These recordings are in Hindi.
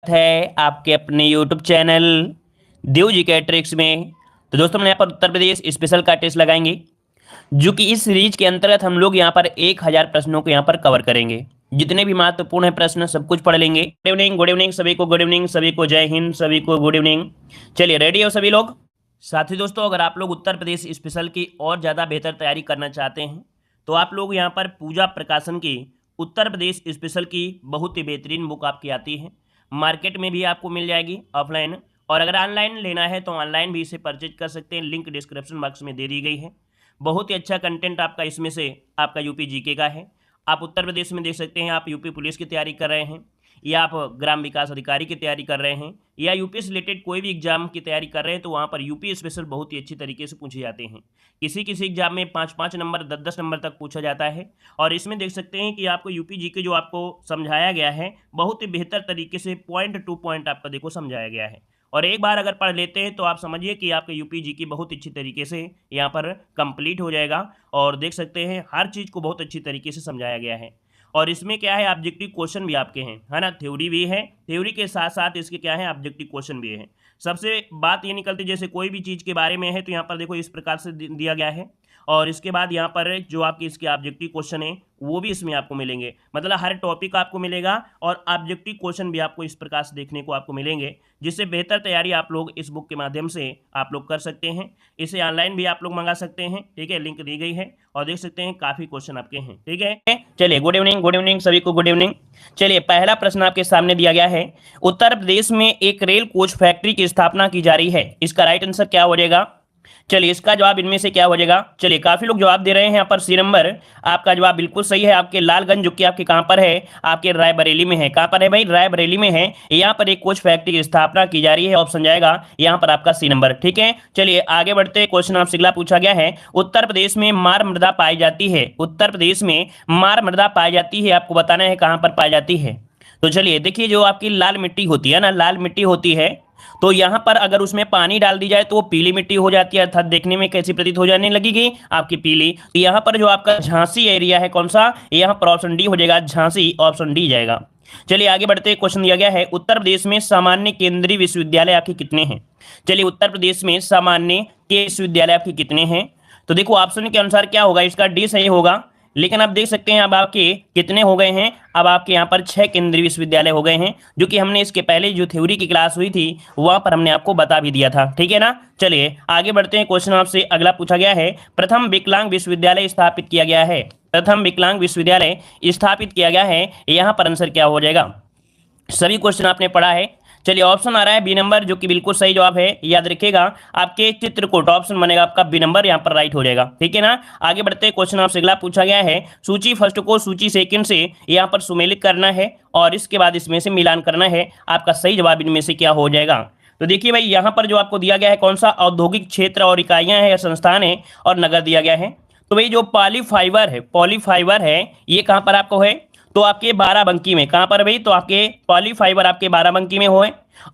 है आपके अपने YouTube चैनल देव जी के ट्रिक्स में। तो दोस्तों हम यहाँ पर उत्तर प्रदेश स्पेशल का टेस्ट लगाएंगे, जो कि इस सीरीज के अंतर्गत हम लोग यहाँ पर 1000 प्रश्नों को यहाँ पर कवर करेंगे। जितने भी महत्वपूर्ण है प्रश्न सब कुछ पढ़ लेंगे। गुड इवनिंग सभी को, गुड इवनिंग सभी को, जय हिंद सभी को, गुड इवनिंग। चलिए रेडी हो सभी लोग। साथ ही दोस्तों अगर आप लोग उत्तर प्रदेश स्पेशल की और ज़्यादा बेहतर तैयारी करना चाहते हैं तो आप लोग यहाँ पर पूजा प्रकाशन की उत्तर प्रदेश स्पेशल की बहुत ही बेहतरीन बुक आपकी आती है। मार्केट में भी आपको मिल जाएगी ऑफलाइन, और अगर ऑनलाइन लेना है तो ऑनलाइन भी इसे परचेज कर सकते हैं। लिंक डिस्क्रिप्शन बॉक्स में दे दी गई है। बहुत ही अच्छा कंटेंट आपका इसमें से आपका यूपी जीके का है। आप उत्तर प्रदेश में देख सकते हैं, आप यूपी पुलिस की तैयारी कर रहे हैं, या आप ग्राम विकास अधिकारी की तैयारी कर रहे हैं, या यूपी से रिलेटेड कोई भी एग्जाम की तैयारी कर रहे हैं, तो वहाँ पर यूपी स्पेशल बहुत ही अच्छी तरीके से पूछे जाते हैं। किसी किसी एग्जाम में 5-5 नंबर 10-10 नंबर तक पूछा जाता है। और इसमें देख सकते हैं कि आपको यूपी जी के जो आपको समझाया गया है बहुत ही बेहतर तरीके से पॉइंट टू पॉइंट आपका देखो समझाया गया है। और एक बार अगर पढ़ लेते हैं तो आप समझिए कि आपका यूपी जी की बहुत अच्छी तरीके से यहाँ पर कंप्लीट हो जाएगा। और देख सकते हैं हर चीज़ को बहुत अच्छी तरीके से समझाया गया है। और इसमें क्या है, ऑब्जेक्टिव क्वेश्चन भी आपके हैं, है ना। थ्योरी भी है, थ्योरी के साथ साथ इसके क्या है, ऑब्जेक्टिव क्वेश्चन भी है। सबसे बात ये निकलती है जैसे कोई भी चीज़ के बारे में है तो यहाँ पर देखो इस प्रकार से दिया गया है। और इसके बाद यहाँ पर जो आपके इसके ऑब्जेक्टिव क्वेश्चन है वो भी इसमें आपको मिलेंगे। मतलब हर टॉपिक आपको मिलेगा और ऑब्जेक्टिव क्वेश्चन भी आपको इस प्रकार से देखने को आपको मिलेंगे, जिससे बेहतर तैयारी आप लोग इस बुक के माध्यम से आप लोग कर सकते हैं। इसे ऑनलाइन भी आप लोग मंगा सकते हैं, ठीक है, लिंक दी गई है। और देख सकते हैं काफ़ी क्वेश्चन आपके हैं, ठीक है। चलिए गुड इवनिंग सभी को, गुड इवनिंग। चलिए पहला प्रश्न आपके सामने दिया गया है, उत्तर प्रदेश में एक रेल कोच फैक्ट्री की स्थापना की जा रही है, इसका राइट आंसर क्या हो जाएगा। चलिए इसका जवाब इनमें से क्या हो जाएगा। चलिए काफी लोग जवाब दे रहे हैं यहाँ पर सी नंबर। आपका जवाब बिल्कुल सही है। आपके लालगंज जो कि आपके कहाँ पर है, आपके रायबरेली में है। कहाँ पर है भाई, रायबरेली में है। यहाँ पर एक कोच फैक्ट्री की स्थापना की जा रही है। ऑप्शन जाएगा यहाँ पर आपका सी नंबर, ठीक है। चलिए आगे बढ़ते, क्वेश्चन आपसे अगला पूछा गया है, उत्तर प्रदेश में मार मृदा पाई जाती है। उत्तर प्रदेश में मार मृदा पाई जाती है, आपको बताना है कहाँ पर पाई जाती है। तो चलिए देखिए, जो आपकी लाल मिट्टी होती है ना, लाल मिट्टी होती है, तो यहाँ पर अगर उसमें पानी डाल दी जाए तो वो पीली मिट्टी हो जाती है, अर्थात देखने में कैसी प्रतीत हो जाने लगेगी, आपकी पीली। तो यहाँ पर जो आपका झांसी एरिया है कौन सा, यहाँ पर ऑप्शन डी हो जाएगा, झांसी, ऑप्शन डी जाएगा। चलिए आगे बढ़ते, क्वेश्चन दिया गया है, उत्तर प्रदेश में सामान्य केंद्रीय विश्वविद्यालय आपके कितने हैं। चलिए उत्तर प्रदेश में सामान्य के विश्वविद्यालय आपके कितने हैं। तो देखो ऑप्शन के अनुसार क्या होगा, इसका डी सही होगा। लेकिन आप देख सकते हैं अब आपके कितने हो गए हैं, अब आपके यहाँ पर 6 केंद्रीय विश्वविद्यालय हो गए हैं, जो कि हमने इसके पहले जो थ्योरी की क्लास हुई थी वहाँ पर हमने आपको बता भी दिया था, ठीक है ना। चलिए आगे बढ़ते हैं, क्वेश्चन आपसे अगला पूछा गया है, प्रथम विकलांग विश्वविद्यालय स्थापित किया गया है। प्रथम विकलांग विश्वविद्यालय स्थापित किया गया है, यहाँ पर आंसर क्या हो जाएगा। सभी क्वेश्चन आपने पढ़ा है। चलिए ऑप्शन आ रहा है बी नंबर, जो कि बिल्कुल सही जवाब है। याद रखिएगा आपके चित्रकूट ऑप्शन बनेगा आपका बी नंबर, यहाँ पर राइट हो जाएगा, ठीक है ना। आगे बढ़ते क्वेश्चन आपसे अगला पूछा गया है, सूची फर्स्ट को सूची सेकंड से यहाँ पर सुमेलित करना है और इसके बाद इसमें से मिलान करना है। आपका सही जवाब इनमें से क्या हो जाएगा। तो देखिए भाई यहाँ पर जो आपको दिया गया है कौन सा, औद्योगिक क्षेत्र और इकाइयाँ हैं या संस्थान है और नगर दिया गया है। तो भाई जो पॉलीफाइबर है ये कहाँ पर आपको है, तो आपके बाराबंकी में। कहाँ पर भाई, तो आपके पॉलीफाइबर आपके बाराबंकी में हो,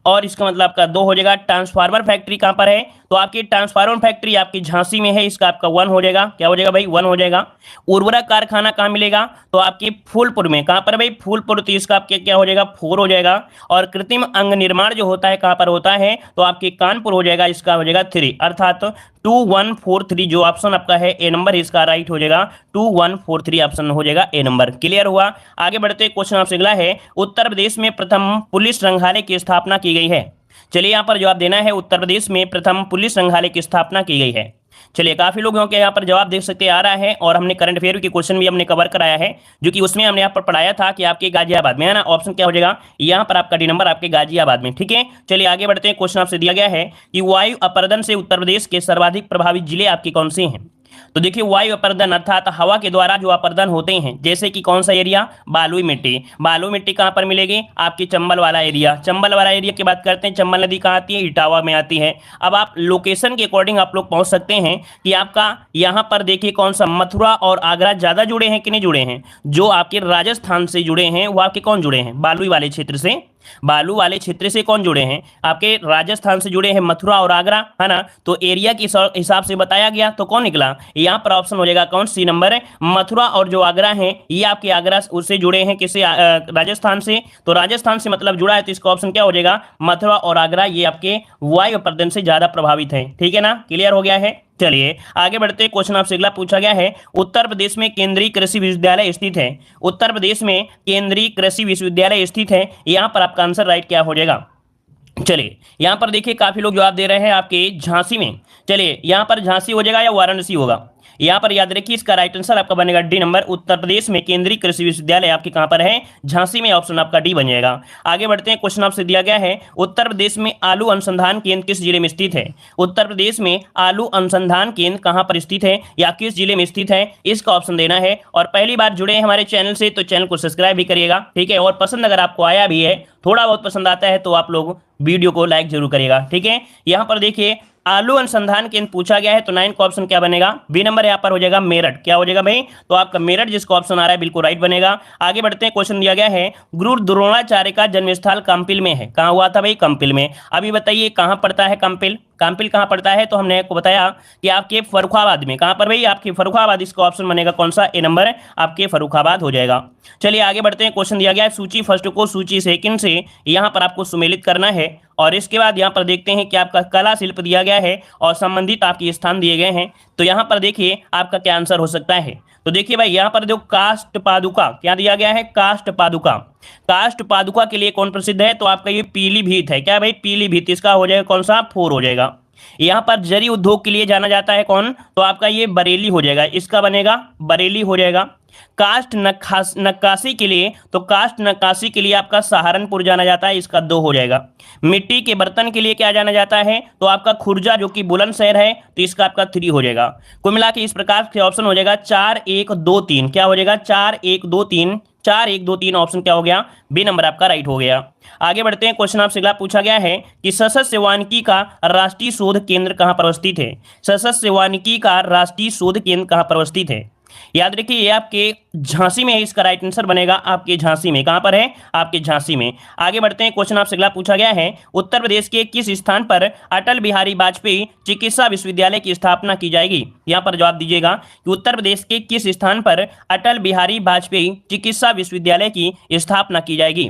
और इसका मतलब आपका 2 हो जाएगा। ट्रांसफार्मर फैक्ट्री कहाँ पर है, तो आपकी ट्रांसफार्मर फैक्ट्री आपकी झांसी में है, इसका आपका 1 हो जाएगा। क्या हो जाएगा भाई, 1 हो जाएगा। उर्वरक कारखाना कहाँ मिलेगा, तो आपके फूलपुर में। कहाँ पर भाई, फूलपुर, तो इसका आपके क्या हो जाएगा, 4 हो जाएगा। और कृत्रिम अंग निर्माण जो होता है कहाँ पर होता है, तो आपके कानपुर हो जाएगा, इसका हो जाएगा 3, अर्थात 2143 जो ऑप्शन आपका है ए नंबर, इसका राइट हो जाएगा 2143 ऑप्शन हो जाएगा ए नंबर। क्लियर हुआ। आगे बढ़ते क्वेश्चन आपसे अगला है, उत्तर प्रदेश में प्रथम पुलिस संग्रहालय की स्थापना की गई है। चलिए यहाँ पर जवाब देना है, उत्तर प्रदेश में प्रथम पुलिस संग्रहालय की स्थापना की गई है। चलिए काफी लोगों के यहाँ पर जवाब देख सकते आ रहा है, और हमने करंट अफेयर के क्वेश्चन भी हमने कवर कराया है, जो कि उसमें हमने यहाँ पर पढ़ाया था कि आपके गाजियाबाद में है ना। ऑप्शन क्या हो जाएगा, यहाँ पर आपका डी नंबर आपके गाजियाबाद में, ठीक है। चलिए आगे बढ़ते हैं, क्वेश्चन आपसे दिया गया है कि वायु अपरदन से उत्तर प्रदेश के सर्वाधिक प्रभावित जिले आपके कौन से हैं। तो देखिए वायु अपर्दन अर्थात हवा के द्वारा जो अपर्दन होते हैं, जैसे कि कौन सा एरिया, बालुई मिट्टी। बालुई मिट्टी कहाँ पर मिलेगी, आपकी चंबल वाला एरिया। चंबल वाला एरिया की बात करते हैं, चंबल नदी कहाँ आती है, इटावा में आती है। अब आप लोकेशन के अकॉर्डिंग आप लोग पहुंच सकते हैं कि आपका यहाँ पर देखिए कौन सा, मथुरा और आगरा ज्यादा जुड़े हैं कि नहीं जुड़े हैं। जो आपके राजस्थान से जुड़े हैं वो आपके कौन जुड़े हैं, बालुई वाले क्षेत्र से बालू वाले क्षेत्र से कौन जुड़े हैं? आपके राजस्थान से जुड़े हैं मथुरा और आगरा, है ना। तो एरिया के हिसाब से बताया गया, तो कौन निकला? यहाँ पर ऑप्शन हो जाएगा कौन? सी नंबर है। मथुरा और जो आगरा है ये आपके आगरा उससे जुड़े हैं, किससे? राजस्थान से। तो राजस्थान से मतलब जुड़ा है, तो इसका ऑप्शन क्या हो जाएगा? मथुरा और आगरा ये आपके वायु प्रदूषण से ज्यादा प्रभावित है। ठीक है ना, क्लियर हो गया है। चलिए आगे बढ़ते हैं। क्वेश्चन आपसे अगला पूछा गया है, उत्तर प्रदेश में केंद्रीय कृषि विश्वविद्यालय स्थित है। उत्तर प्रदेश में केंद्रीय कृषि विश्वविद्यालय स्थित है, यहां पर आपका आंसर राइट क्या हो जाएगा? चलिए यहां पर देखिए काफी लोग जवाब दे रहे हैं आपके झांसी में। चलिए यहां पर झांसी हो जाएगा या वाराणसी होगा? यहां पर याद रखिए इसका राइट आंसर आपका बनेगा डी नंबर। उत्तर प्रदेश में केंद्रीय कृषि विश्वविद्यालय आपके कहां पर है? झांसी में। ऑप्शन आपका डी बन जाएगा। आगे बढ़ते हैं। क्वेश्चन आपसे दिया गया है, उत्तर प्रदेश में आलू अनुसंधान केंद्र किस जिले में स्थित है? उत्तर प्रदेश में आलू अनुसंधान केंद्र कहां पर स्थित है या किस जिले में स्थित है, इसका ऑप्शन देना है। और पहली बार जुड़े हैं हमारे चैनल से तो चैनल को सब्सक्राइब भी करिएगा, ठीक है। और पसंद अगर आपको आया भी है, थोड़ा बहुत पसंद आता है, तो आप लोग वीडियो को लाइक जरूर करिएगा, ठीक है। यहां पर देखिए आलू अनुसंधान केंद्र पूछा गया है, तो 9 का ऑप्शन क्या बनेगा? बी नंबर यहाँ पर हो जाएगा मेरठ। क्या हो जाएगा भाई? तो आपका मेरठ जिसका ऑप्शन आ रहा है बिल्कुल राइट बनेगा। आगे बढ़ते हैं। क्वेश्चन दिया गया है, गुरु द्रोणाचार्य का जन्मस्थल कंपिल में है। कहाँ हुआ था भाई? कंपिल में। अभी बताइए कहाँ पड़ता है कंपिल? कंपिल कहाँ पड़ता है? तो हमने आपको बताया कि आपके फर्रुखाबाद में। कहाँ पर भाई? आपके फर्रुखाबाद। इसका ऑप्शन बनेगा कौन सा? ए नंबर, आपके फर्रुखाबाद हो जाएगा। चलिए आगे बढ़ते हैं। क्वेश्चन दिया गया है, सूची फर्स्ट को सूची सेकंड से यहाँ पर आपको सुमेलित करना है। और इसके बाद यहाँ पर देखते हैं कि आपका कला शिल्प दिया गया है और संबंधित आपके स्थान दिए गए हैं। तो यहाँ पर देखिए आपका क्या आंसर हो सकता है। तो देखिए भाई यहाँ पर जो काष्ठ पादुका क्या दिया गया है? काष्ठ पादुका। काष्ठ पादुका के लिए कौन प्रसिद्ध है? तो आपका ये पीलीभीत है। क्या भाई? पीलीभीत। इसका हो जाएगा कौन सा? 4 हो जाएगा। यहाँ पर जरी उद्योग के लिए जाना जाता है कौन? तो आपका ये बरेली हो जाएगा। इसका बनेगा बरेली हो जाएगा। काष्ठ नक्काशी के लिए, तो काष्ठ नक्काशी के लिए आपका सहारनपुर जाना जाता है। इसका 2 हो जाएगा। मिट्टी के बर्तन के लिए क्या जाना जाता है? तो आपका खुर्जा जो कि बुलंदशहर है, तो इसका आपका 3 हो जाएगा। कुल मिला के इस प्रकार से ऑप्शन हो जाएगा 4 1 2 3। क्या हो जाएगा? 4 1 2 3। 4 1 2 3 ऑप्शन क्या हो गया? बी नंबर आपका राइट हो गया। आगे बढ़ते हैं। क्वेश्चन आपसे अगला पूछा गया है कि सशस्त्र वानिकी का राष्ट्रीय शोध केंद्र कहां पर अवस्थित है? सशस्त्र वानिकी का राष्ट्रीय शोध केंद्र कहां पर अवस्थित है? याद रखिए ये आपके झांसी में है। इसका राइट आंसर बनेगा आपके झांसी में। कहां पर है? आपके झांसी में। आगे बढ़ते हैं। क्वेश्चन आपसे अगला पूछा गया है, उत्तर प्रदेश के किस स्थान पर अटल बिहारी वाजपेयी चिकित्सा विश्वविद्यालय की स्थापना की जाएगी? यहां पर जवाब दीजिएगा कि उत्तर प्रदेश के किस स्थान पर अटल बिहारी वाजपेयी चिकित्सा विश्वविद्यालय की स्थापना की जाएगी?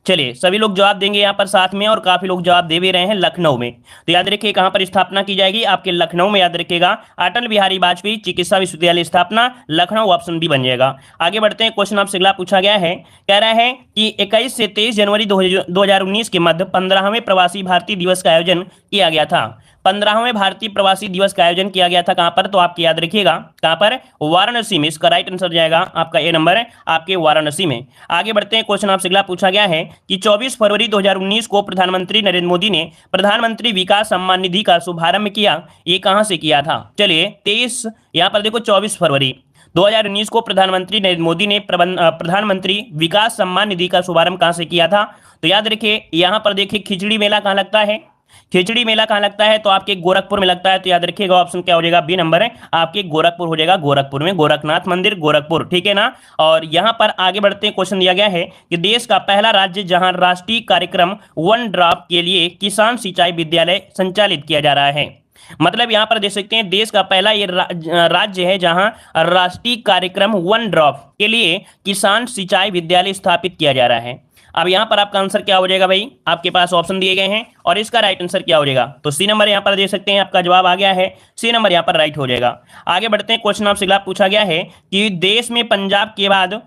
चलिए सभी लोग जवाब देंगे यहाँ पर साथ में, और काफी लोग जवाब दे भी रहे हैं लखनऊ में। तो याद रखिए कहां पर स्थापना की जाएगी? आपके लखनऊ में। याद रखिएगा अटल बिहारी वाजपेयी चिकित्सा विश्वविद्यालय स्थापना लखनऊ। ऑप्शन बी बन जाएगा। आगे बढ़ते हैं। क्वेश्चन आपसे अगला पूछा गया है, कह रहा है कि 21 से 23 जनवरी 2019 के मध्य 15वें प्रवासी भारतीय दिवस का आयोजन किया गया था। 15वें भारतीय प्रवासी दिवस का आयोजन किया गया था कहां पर? तो आपके याद रखिएगा कहां पर? वाराणसी में। इसका राइट आंसर जाएगा आपका ए नंबर, आपके वाराणसी में। आगे बढ़ते हैं। क्वेश्चन आपसे अगला पूछा गया है कि 24 फरवरी 2019 को प्रधानमंत्री नरेंद्र मोदी ने प्रधानमंत्री विकास सम्मान निधि का शुभारंभ किया। ये कहां से किया था? चलिए 23, यहां पर देखो 24 फरवरी 2019 को प्रधानमंत्री नरेंद्र मोदी ने प्रधानमंत्री विकास सम्मान निधि का शुभारंभ कहां से किया था? तो याद रखिए यहां पर देखिए खिचड़ी मेला कहां लगता है? खिचड़ी मेला कहां लगता है? तो आपके गोरखपुर में लगता है। तो याद रखिएगा ऑप्शन क्या हो जाएगा? बी नंबर है, आपके गोरखपुर हो जाएगा। गोरखपुर में गोरखनाथ मंदिर, गोरखपुर, ठीक है ना। और यहां पर आगे बढ़ते हैं। क्वेश्चन दिया गया है कि देश का पहला राज्य जहां राष्ट्रीय कार्यक्रम वन ड्रॉप के लिए किसान सिंचाई विद्यालय संचालित किया जा रहा है। मतलब यहां पर देख सकते हैं देश का पहला ये राज्य है जहां राष्ट्रीय कार्यक्रम वन ड्रॉप के लिए किसान सिंचाई विद्यालय स्थापित किया जा रहा है। अब यहां पर आपका आंसर क्या हो जाएगा भाई? आपके पास ऑप्शन दिए गए हैं और इसका राइट आंसर क्या हो जाएगा? तो सी नंबर यहां पर देख सकते हैं आपका जवाब आ गया है। सी नंबर यहां पर राइट हो जाएगा। आगे बढ़ते हैं। क्वेश्चन आपसे अगला पूछा गया है कि देश में पंजाब के बाद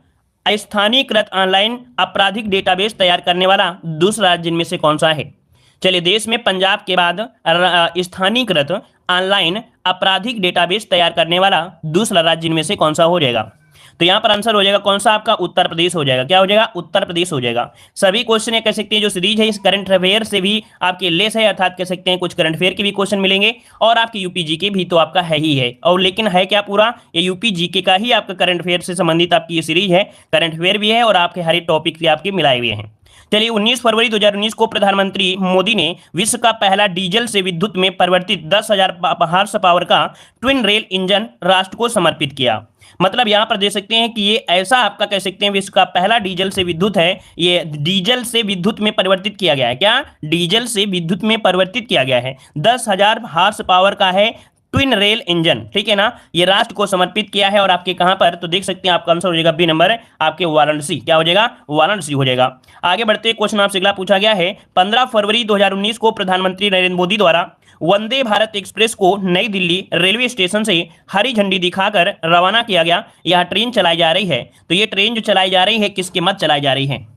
स्थानीयकृत ऑनलाइन आपराधिक डेटाबेस तैयार करने वाला दूसरा राज्य इनमें से कौन सा है? चलिए देश में पंजाब के बाद स्थानीयकृत ऑनलाइन आपराधिक डेटाबेस तैयार करने वाला दूसरा राज्य इनमें से कौन सा हो जाएगा? तो यहां पर आंसर हो जाएगा कौन सा? आपका उत्तर प्रदेश हो जाएगा। क्या हो जाएगा? उत्तर प्रदेश हो जाएगा। सभी क्वेश्चन ये कह सकते हैं जो सीरीज है इस करंट अफेयर से भी आपके लेस है, अर्थात कह सकते हैं कुछ करंट अफेयर के भी क्वेश्चन मिलेंगे और आपके यूपी जीके भी तो आपका है ही है। और लेकिन है क्या पूरा? ये यूपी जीके का ही आपका करंट अफेयर से संबंधित आपकी ये सीरीज है। करंट अफेयर भी है और आपके हर एक टॉपिक से आपके मिलाए हुए हैं। चलिए 19 फरवरी 2019 को प्रधानमंत्री मोदी ने विश्व का पहला डीजल से विद्युत में परिवर्तित 10,000 हॉर्स पावर का ट्विन रेल इंजन राष्ट्र को समर्पित किया। मतलब यहां पर देख सकते हैं कि ये ऐसा आपका कह सकते हैं विश्व का पहला डीजल से विद्युत है, ये डीजल से विद्युत में परिवर्तित किया गया है। क्या? डीजल से विद्युत में परिवर्तित किया गया है। 10,000 हॉर्स पावर का है ट्विन रेल इंजन, ठीक है ना, ये राष्ट्र को समर्पित किया है। और आपके कहां पर? तो देख सकते हैं आपका आंसर हो जाएगा बी नंबर, आपके वाराणसी। क्या हो जाएगा? वाराणसी हो जाएगा। आगे बढ़ते क्वेश्चन आपसे अगला पूछा गया है 15 फरवरी 2019 को प्रधानमंत्री नरेंद्र मोदी द्वारा वंदे भारत एक्सप्रेस को नई दिल्ली रेलवे स्टेशन से हरी झंडी दिखाकर रवाना किया गया। यह ट्रेन चलाई जा रही है, तो ये ट्रेन जो चलाई जा रही है किसके मत चलाई जा रही है?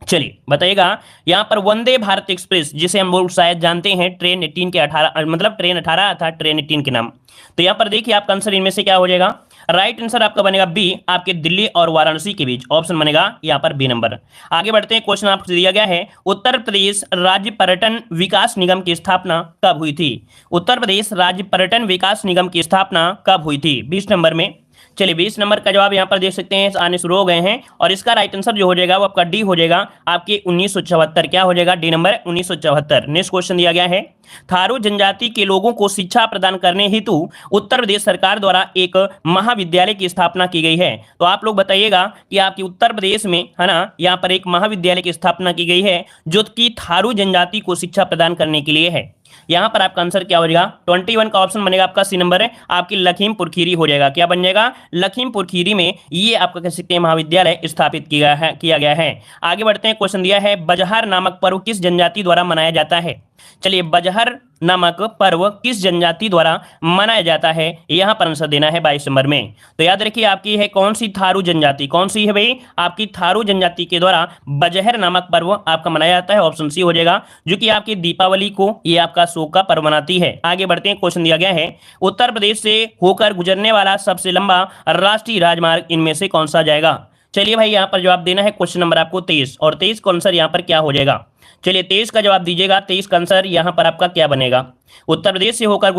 चलिए बताइएगा। यहां पर वंदे भारत एक्सप्रेस, जिसे हम लोग शायद जानते हैं ट्रेन 18 के 18, मतलब ट्रेन 18 था ट्रेन 18 के नाम। तो यहां पर देखिए आपका आंसर इनमें से क्या हो जाएगा? राइट आंसर आपका बनेगा बी, आपके दिल्ली और वाराणसी के बीच ऑप्शन बनेगा यहां पर बी नंबर। आगे बढ़ते हैं, क्वेश्चन आपको दिया गया है उत्तर प्रदेश राज्य पर्यटन विकास निगम की स्थापना कब हुई थी? उत्तर प्रदेश राज्य पर्यटन विकास निगम की स्थापना कब हुई थी? 20 नंबर में। चलिए 20 नंबर का जवाब यहां पर देख सकते हैं आने शुरू हो गए हैं, और इसका राइट आंसर जो हो जाएगा वो आपका डी हो जाएगा, आपके 1974। क्या हो जाएगा? D number 1974। नेक्स्ट क्वेश्चन दिया गया है थारू जनजाति के लोगों को शिक्षा प्रदान करने हेतु उत्तर प्रदेश सरकार द्वारा एक महाविद्यालय की स्थापना की गई है। तो आप लोग बताइएगा कि आपकी उत्तर प्रदेश में, है ना, यहाँ पर एक महाविद्यालय की स्थापना की गई है जो कि थारू जनजाति को शिक्षा प्रदान करने के लिए है। यहां पर आपका आंसर क्या हो जाएगा? 21 का ऑप्शन बनेगा आपका सी नंबर है, आपकी लखीमपुर खीरी हो जाएगा। क्या बन जाएगा? लखीमपुर खीरी में ये आपका कह सकते हैं महाविद्यालय स्थापित किया गया है। आगे बढ़ते हैं, क्वेश्चन दिया है बजहर नामक पर्व किस जनजाति द्वारा मनाया जाता है? चलिए बजहर नामक पर्व किस जनजाति द्वारा मनाया जाता है, यहां पर आंसर देना है 22 नंबर में। तो याद रखिए आपकी है कौन सी? थारू जनजाति। कौन सी है भाई? आपकी थारू जनजाति के द्वारा बजहर नामक पर्व आपका मनाया जाता है, ऑप्शन सी हो जाएगा, जो कि आपकी दीपावली को ये आपका शोक का पर्व मनाती है। आगे बढ़ते हैं, क्वेश्चन दिया गया है उत्तर प्रदेश से होकर गुजरने वाला सबसे लंबा राष्ट्रीय राजमार्ग इनमें से कौन सा जाएगा? चलिए भाई यहां पर जवाब देना है क्वेश्चन नंबर आपको 23, और 23 का आंसर यहां पर क्या हो जाएगा? चलिए 23 का जवाब दीजिएगा। 23 का आंसर यहां पर आपका क्या बनेगा? उत्तर प्रदेश से होकर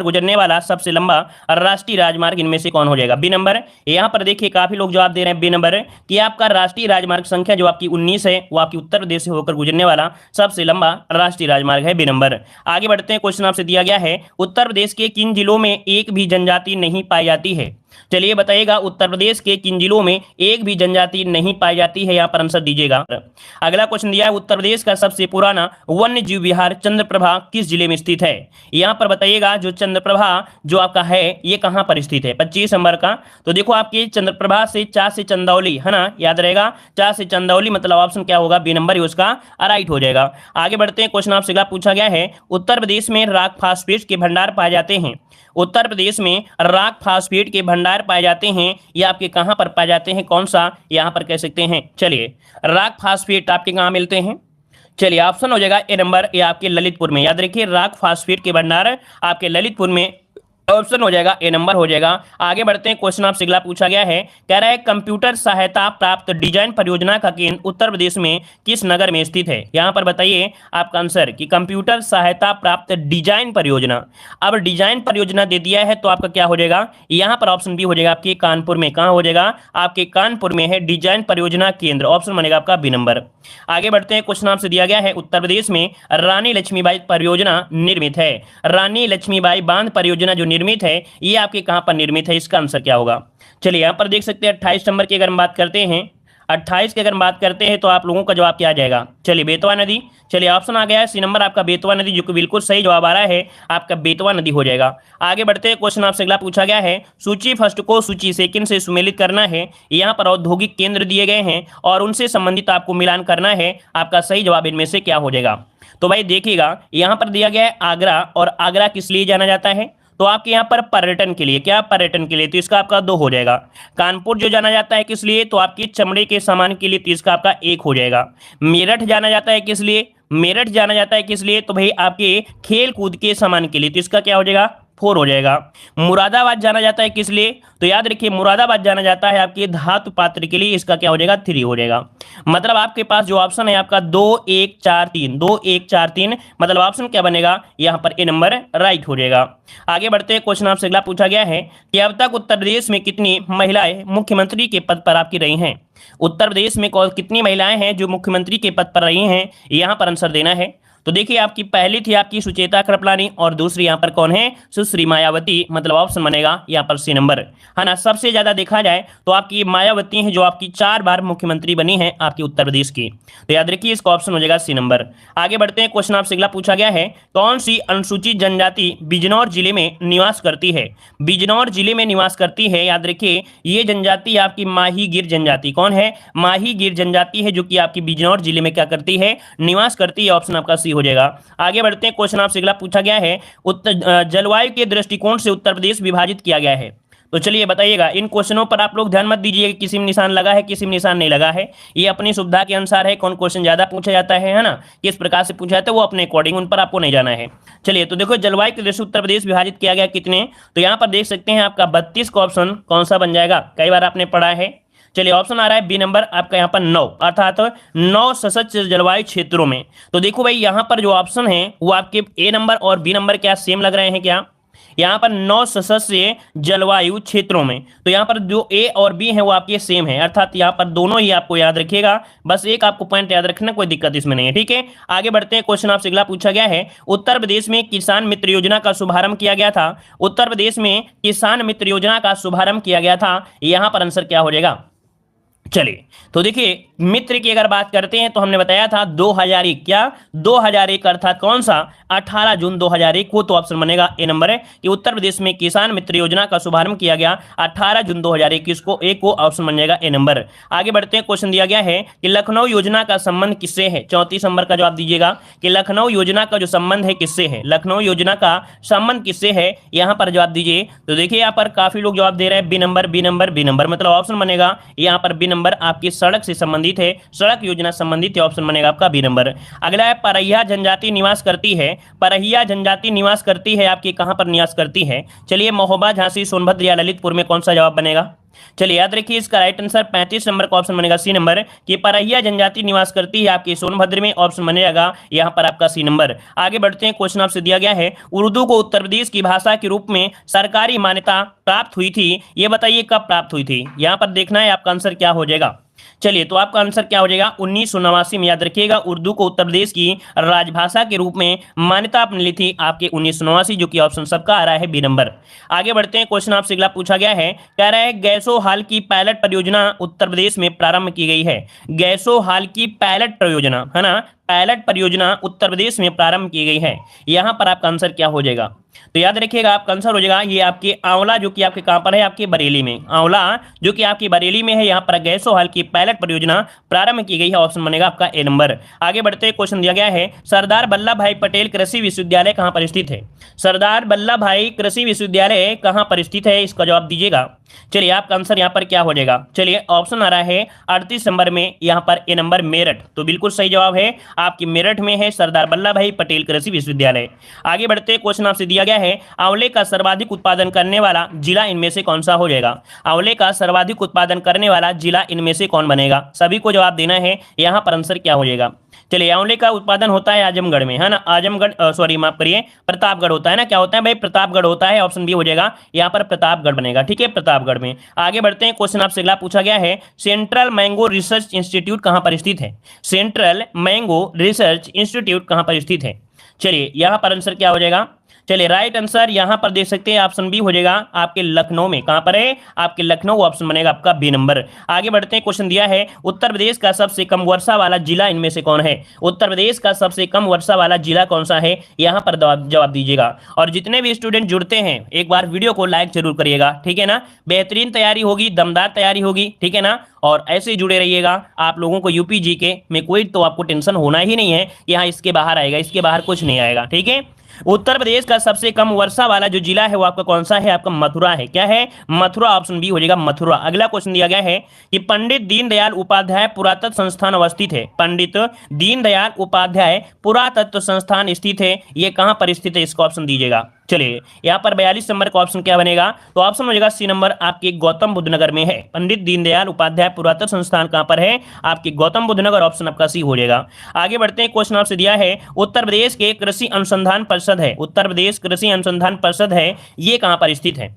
गुजरने वाला सबसे लंबा राष्ट्रीय राजमार्ग इनमें से कौन हो जाएगा? B number. यहां पर देखिए काफी लोग जवाब दे रहे हैं बी नंबर, कि आपका राष्ट्रीय राजमार्ग संख्या जो आपकी 19 है वो आपकी उत्तर प्रदेश से होकर गुजरने वाला सबसे लंबा राष्ट्रीय राजमार्ग है, बी नंबर। आगे बढ़ते हैं, क्वेश्चन आपसे दिया गया है उत्तर प्रदेश के किन जिलों में एक भी जनजाति नहीं पाई जाती है? चलिए बताइएगा उत्तर प्रदेश के किन जिलों में एक भी जनजाति नहीं पाई जाती है, यहां पर आंसर दीजिएगा। अगला क्वेश्चन दिया है उत्तर प्रदेश का सबसे पुराना वन्य जीव विहार चंद्रप्रभा किस जिले में स्थित है? यहां पर बताइएगा जो चंद्रप्रभा जो आपका है ये कहां पर स्थित है? 25 नंबर का। तो देखो आपकी चंद्रप्रभा से चा से चंदौली, है ना, याद रहेगा, चा से चंदौली, मतलब ऑप्शन क्या होगा? बी नंबर, उसका राइट हो जाएगा। आगे बढ़ते हैं, क्वेश्चन आपसे अगला पूछा गया है उत्तर प्रदेश में रॉक फास्फेट के भंडार पाए जाते हैं। उत्तर प्रदेश में रॉक फास्फेट के भंडार पाए जाते हैं, ये आपके कहां पर पाए जाते हैं? कौन सा यहां पर कह सकते हैं? चलिए रॉक फास्फेट आपके कहां मिलते हैं? चलिए ऑप्शन हो जाएगा ए नंबर, ये आपके ललितपुर में। याद रखिए रॉक फास्फेट के भंडार आपके ललितपुर में, ऑप्शन हो जाएगा ए नंबर हो जाएगा। आगे बढ़ते हैं, क्वेश्चन आपसे अगला पूछा गया है, कह रहा है कंप्यूटर सहायता प्राप्त डिजाइन परियोजना का केंद्र उत्तर प्रदेश में किस नगर में स्थित है? यहां पर बताइए आपका आंसर कि कंप्यूटर सहायता प्राप्त डिजाइन परियोजना। अब डिजाइन परियोजना दे दिया है तो आपका क्या हो जाएगा? यहां पर ऑप्शन बी हो जाएगा आपके कानपुर में। कहां हो जाएगा? आपके कानपुर में है डिजाइन परियोजना केंद्र, ऑप्शन बनेगा आपका बी नंबर। आगे बढ़ते हैं, क्वेश्चन आपसे दिया गया है उत्तर प्रदेश में रानी लक्ष्मीबाई परियोजना निर्मित है। रानी लक्ष्मीबाई बांध परियोजना जो निर्मित है ये आपके कहां पर निर्मित है? इसका आंसर क्या होगा? चलिए यहां पर देख सकते हैं 28 नंबर की अगर हम बात करते हैं, 28 की अगर हम बात करते हैं तो आप लोगों का जवाब क्या आ जाएगा? चलिए बेतवा नदी। चलिए ऑप्शन आ गया है सी नंबर आपका बेतवा नदी, जो कि बिल्कुल सही जवाब आ रहा है, आपका बेतवा नदी हो जाएगा। आगे बढ़ते हैं, क्वेश्चन आपसे अगला पूछा गया है सूची फर्स्ट को सूची सेकंड से सुमेलित करना है। यहाँ पर औद्योगिक केंद्र दिए गए हैं और उनसे संबंधित आपको मिलान करना है, आपका सही जवाब इनमें से क्या हो जाएगा? तो भाई देखिएगा यहाँ पर दिया गया है आगरा, और आगरा किस लिए जाना जाता है? तो आपके यहाँ पर पर्यटन के लिए। क्या? पर्यटन के लिए, तो इसका आपका 2 हो जाएगा। कानपुर जो जाना जाता है किस लिए? तो आपकी चमड़े के सामान के लिए, तो इसका आपका 1 हो जाएगा। मेरठ जाना जाता है किस लिए? मेरठ जाना जाता है किस लिए? तो भाई आपके खेल कूद के सामान के लिए, तो इसका क्या हो जाएगा? 4 हो जाएगा। मुरादाबाद जाना जाता है किस लिए? तो याद रखिए मुरादाबाद जाना जाता है आपके धातु पात्र के लिए, इसका क्या हो जाएगा? 3 हो जाएगा। मतलब आपके पास जो ऑप्शन है आपका 2 1 4 3, 2 1 4 3, मतलब ऑप्शन क्या बनेगा यहाँ पर? ए नंबर राइट हो जाएगा। आगे बढ़ते हैं, क्वेश्चन आपसे अगला पूछा गया है कि अब तक उत्तर प्रदेश में कितनी महिलाएं मुख्यमंत्री के पद पर आपकी रही हैं? उत्तर प्रदेश में कितनी महिलाएं हैं जो मुख्यमंत्री के पद पर रही हैं, यहाँ पर आंसर देना है। तो देखिए आपकी पहली थी आपकी सुचेता कृपलानी और दूसरी यहाँ पर कौन है? सुश्री मायावती, मतलब ऑप्शन बनेगा यहाँ पर सी नंबर, है ना। सबसे ज्यादा देखा जाए तो आपकी मायावती है जो आपकी 4 बार मुख्यमंत्री बनी है आपकी उत्तर प्रदेश की, तो याद रखिए इसका ऑप्शन हो जाएगा सी नंबर। आगे बढ़ते हैं, क्वेश्चन आपसे अगला पूछा गया है कौन सी अनुसूचित जनजाति बिजनौर जिले में निवास करती है? बिजनौर जिले में निवास करती है, याद रखिए ये जनजाति आपकी माही गिर जनजाति। कौन है? माही गिर जनजाति है जो कि आपकी बिजनौर जिले में क्या करती है? निवास करती है। ऑप्शन आपका सी हो जाएगा। आगे बढ़ते हैं, क्वेश्चन आपसे अगला पूछा गया है जलवायु के दृष्टिकोण से उत्तर प्रदेश विभाजित किया गया है। तो चलिए बताइएगा, इन क्वेश्चनों पर आप लोग ध्यान मत दीजिए किसी में निशान लगा है किसी में निशान नहीं लगा है, ये अपनी सुविधा के अनुसार है। कौन क्वेश्चन ज्यादा पूछा जाता है ना, किस प्रकार से पूछा जाता है वो अपने अकॉर्डिंग, उन पर आपको नहीं जाना है। चलिए तो देखो जलवायु के दृष्टि से उत्तर प्रदेश विभाजित किया गया कितने, तो यहाँ पर देख सकते हैं आपका 32 का ऑप्शन कौन सा बन जाएगा? कई बार आपने पढ़ा है। चलिए ऑप्शन आ रहा है बी नंबर आपका यहाँ पर 9, अर्थात 9 सशस्त्र जलवायु क्षेत्रों में। तो देखो भाई यहाँ पर जो ऑप्शन है वो आपके ए नंबर और बी नंबर क्या सेम लग रहे हैं क्या? यहाँ पर 9 सशस्त्र जलवायु क्षेत्रों में, तो यहाँ पर जो ए और बी है वो आपके सेम है, अर्थात यहाँ पर दोनों ही आपको याद रखिएगा, बस एक आपको पॉइंट याद रखना, कोई दिक्कत इसमें नहीं है, ठीक है। आगे बढ़ते हैं, क्वेश्चन आपसे अगला पूछा गया है उत्तर प्रदेश में किसान मित्र योजना का शुभारंभ किया गया था। उत्तर प्रदेश में किसान मित्र योजना का शुभारंभ किया गया था, यहाँ पर आंसर क्या हो जाएगा? चलिए तो देखिए मित्र की अगर बात करते हैं तो हमने बताया था 2001, क्या 2001 अर्थात कौन सा? 18 जून 2001 को, तो ऑप्शन बनेगा ए नंबर है कि उत्तर प्रदेश में किसान मित्र योजना का शुभारंभ किया गया 18 जून 2021 को, एक को ऑप्शन बन जाएगा ए नंबर। आगे बढ़ते हैं, क्वेश्चन दिया गया है कि लखनऊ योजना का संबंध किससे है? 34 नंबर का जवाब दीजिएगा कि लखनऊ योजना का जो संबंध है किससे है? लखनऊ योजना का संबंध किससे है, यहाँ पर जवाब दीजिए। तो देखिए यहाँ पर काफी लोग जवाब दे रहे हैं B number B number B number, मतलब ऑप्शन बनेगा यहाँ पर बी नंबर आपकी सड़क से संबंधित है, सड़क योजना संबंधित है, ऑप्शन बनेगा आपका बी नंबर। अगला है परहिया जनजाति निवास करती है, परहिया जनजाति निवास करती है आपकी कहां पर निवास करती है? चलिए महोबा, झांसी, सोनभद्र या ललितपुर में कौन सा जवाब बनेगा? चलिए याद रखिए इसका राइट आंसर 35 नंबर का ऑप्शन बनेगा सी नंबर कि परहिया जनजाति निवास करती है आपकी सोनभद्र में, ऑप्शन बनेगा यहां पर आपका सी नंबर। आगे बढ़ते हैं, क्वेश्चन आपसे दिया गया है उर्दू को उत्तर प्रदेश की भाषा के रूप में सरकारी मान्यता प्राप्त हुई थी, ये बताइए कब प्राप्त हुई थी? यहां पर देखना है आपका आंसर क्या हो जाएगा। चलिए तो आपका आंसर क्या हो जाएगा? 1989 में, याद रखिएगा उर्दू को उत्तर प्रदेश की राजभाषा के रूप में मान्यता मिली थी आपके 1989, जो कि ऑप्शन सबका आ रहा है बी नंबर। आगे बढ़ते हैं, क्वेश्चन आपसे अगला पूछा गया है, कह रहा है गैसो हाल की पायलट परियोजना उत्तर प्रदेश में प्रारंभ की गई है। गैसो हाल की पायलट परियोजना, है ना, पायलट परियोजना उत्तर प्रदेश में प्रारंभ की गई है, यहां पर आपका आंसर क्या हो जाएगा? तो याद रखिएगा आपका आंसर हो जाएगा ये आपके आंवला, जो कि आपके कहां पर है? आपके बरेली में। आंवला जो कि आपकी बरेली में है, यहां पर गैसो हाल की पायलट परियोजना प्रारंभ की गई है, ऑप्शन बनेगा आपका ए नंबर। आगे बढ़ते हैं, क्वेश्चन दिया गया है सरदार वल्लभ भाई पटेल कृषि विश्वविद्यालय कहां पर स्थित है? सरदार वल्लभ भाई कृषि विश्वविद्यालय कहां पर स्थित है, इसका जवाब दीजिएगा। चलिए आपका आंसर यहां पर क्या हो जाएगा? चलिए ऑप्शन आ रहा है 38 नंबर में, यहां पर ए नंबर मेरठ, तो बिल्कुल सही जवाब है आपकी मेरठ में है सरदार वल्लभ भाई पटेल कृषि विश्वविद्यालय। आगे बढ़ते, क्वेश्चन आपसे दिया गया है आंवले का सर्वाधिक उत्पादन करने वाला जिला इनमें से कौन सा हो जाएगा? आंवले का सर्वाधिक उत्पादन करने वाला जिला इनमें से कौन बनेगा? सभी को जवाब देना है, यहां पर आंसर क्या हो जाएगा? चलिए आंवले का उत्पादन होता है आजमगढ़ में, है ना, आजमगढ़ सॉरी माफ करिए प्रतापगढ़ होता है ना, क्या होता है भाई? प्रतापगढ़ होता है, ऑप्शन बी हो जाएगा यहाँ पर प्रतापगढ़ बनेगा, ठीक है, प्रतापगढ़ में। आगे बढ़ते हैं, क्वेश्चन आपसे अगला पूछा गया है सेंट्रल मैंगो रिसर्च इंस्टीट्यूट कहां पर स्थित है? सेंट्रल मैंगो रिसर्च इंस्टीट्यूट कहां पर स्थित है? चलिए यहाँ पर आंसर क्या हो जाएगा? चलिए राइट आंसर यहां पर देख सकते हैं ऑप्शन बी हो जाएगा आपके लखनऊ में। कहां पर है? आपके लखनऊ, ऑप्शन बनेगा आपका बी नंबर। आगे बढ़ते हैं, क्वेश्चन दिया है उत्तर प्रदेश का सबसे कम वर्षा वाला जिला इनमें से कौन है? उत्तर प्रदेश का सबसे कम वर्षा वाला जिला कौन सा है, यहां पर जवाब दीजिएगा। और जितने भी स्टूडेंट जुड़ते हैं एक बार वीडियो को लाइक जरूर करिएगा, ठीक है ना, बेहतरीन तैयारी होगी, दमदार तैयारी होगी, ठीक है ना, और ऐसे ही जुड़े रहिएगा। आप लोगों को यूपी जीके में कोई तो आपको टेंशन होना ही नहीं है, यहाँ इसके बाहर आएगा, इसके बाहर कुछ नहीं आएगा, ठीक है। उत्तर प्रदेश का सबसे कम वर्षा वाला जो जिला है वो आपका कौन सा है? आपका मथुरा है। क्या है? मथुरा, ऑप्शन बी हो जाएगा मथुरा। अगला क्वेश्चन दिया गया है कि पंडित दीनदयाल उपाध्याय पुरातत्व संस्थान अवस्थित है। पंडित दीनदयाल उपाध्याय पुरातत्व संस्थान स्थित है, ये कहां पर स्थित है, इसका ऑप्शन दीजिएगा। चलिए यहाँ पर 42 नंबर का ऑप्शन क्या बनेगा, तो ऑप्शन हो जाएगा सी नंबर आपके गौतम बुद्ध नगर में है। पंडित दीनदयाल उपाध्याय पुरातत्व संस्थान कहां पर है, आपकी गौतम बुद्ध नगर, ऑप्शन आपका सी हो जाएगा। आगे बढ़ते हैं, क्वेश्चन आपसे दिया है उत्तर प्रदेश के कृषि अनुसंधान परिषद है, उत्तर प्रदेश कृषि अनुसंधान परिषद है, ये कहां पर स्थित है।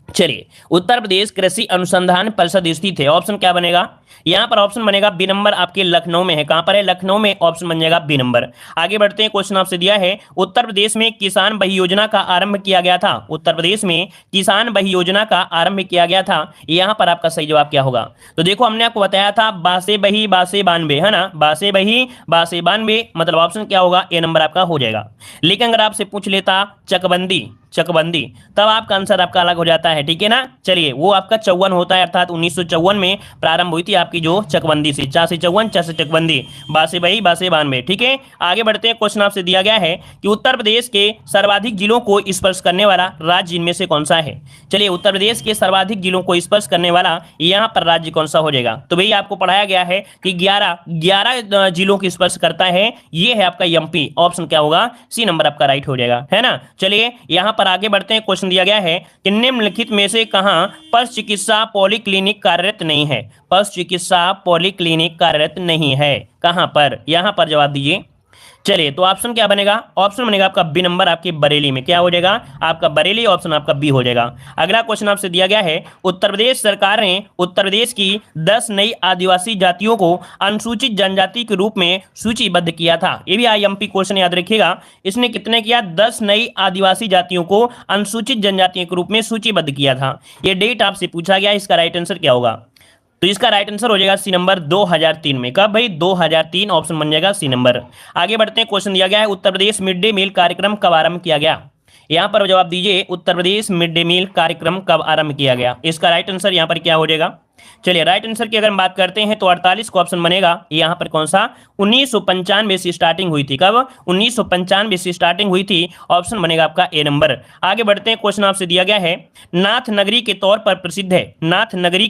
चलिए उत्तर प्रदेश कृषि अनुसंधान परिषद स्थित है, ऑप्शन क्या बनेगा, यहां पर ऑप्शन बनेगा बी नंबर आपके लखनऊ में है। कहां पर है, लखनऊ में, ऑप्शन बन जाएगा बी नंबर। आगे बढ़ते हैं, क्वेश्चन आपसे दिया है उत्तर प्रदेश में किसान बही योजना का आरंभ किया गया था, उत्तर प्रदेश में किसान बही योजना का आरंभ किया गया था, यहां पर आपका सही जवाब क्या होगा। तो देखो हमने आपको बताया था बासे बही बासे बानवे, है ना, बासे बही बासे बानवे, मतलब ऑप्शन क्या होगा, ए नंबर आपका हो जाएगा। लेकिन अगर आपसे पूछ लेता चकबंदी, चकबंदी, तब आपका आंसर आपका अलग हो जाता है, ठीक है ना। चलिए वो आपका 54 होता है, अर्थात 1954 में प्रारंभ हुई थी आपकी जो चकबंदी से, चा से 54, चा से चकबंदी, बासे बही बासे बानवे, ठीक है। आगे बढ़ते हैं, क्वेश्चन आपसे दिया गया है कि उत्तर प्रदेश के सर्वाधिक जिलों को स्पर्श करने वाला राज्य इनमें से कौन सा है। चलिए उत्तर प्रदेश के सर्वाधिक जिलों को स्पर्श करने वाला यहाँ पर राज्य कौन सा हो जाएगा, तो भैया आपको पढ़ाया गया है कि 11 जिलों को स्पर्श करता है, ये है आपका एमपी, ऑप्शन क्या होगा, सी नंबर आपका राइट हो जाएगा, है ना। चलिए यहाँ पर आगे बढ़ते हैं, क्वेश्चन दिया गया है कि निम्नलिखित में से कहां पशु चिकित्सा पॉलीक्लिनिक कार्यरत नहीं है, पशु चिकित्सा पॉलीक्लिनिक कार्यरत नहीं है, कहां पर, यहां पर जवाब दीजिए। चलिए तो ऑप्शन क्या बनेगा, ऑप्शन बनेगा आपका बी नंबर आपके बरेली में, क्या हो जाएगा आपका बरेली, ऑप्शन आपका बी हो जाएगा। अगला क्वेश्चन आपसे दिया गया है उत्तर प्रदेश सरकार ने उत्तर प्रदेश की 10 नई आदिवासी जातियों को अनुसूचित जनजाति के रूप में सूचीबद्ध किया था, ये भी आईएमपी क्वेश्चन याद रखिएगा। इसने कितने किया, 10 नई आदिवासी जातियों को अनुसूचित जनजातियों के रूप में सूचीबद्ध किया था, ये डेट आपसे पूछा गया, इसका राइट आंसर क्या होगा, तो इसका राइट आंसर हो जाएगा सी नंबर 2003 में। कब भाई, 2003, ऑप्शन बन जाएगा सी नंबर। आगे बढ़ते हैं, क्वेश्चन दिया गया है Uttar Pradesh mid day meal कार्यक्रम कब आरंभ किया गया, यहां पर जवाब दीजिए Uttar Pradesh mid day meal कार्यक्रम कब आरंभ किया गया, इसका राइट आंसर यहां पर क्या हो जाएगा। चलिए राइट आंसर की अगर हम बात करते हैं तो 48 का ऑप्शन बनेगा, यहाँ पर कौन सा, 1995 से स्टार्टिंग हुई थी, कब, 1995 से स्टार्टिंग हुई थी, ऑप्शन बनेगा आपका ए नंबर। आगे बढ़ते हैं, क्वेश्चन आपसे दिया गया है नाथ नगरी के तौर पर प्रसिद्ध है, नाथ नगरी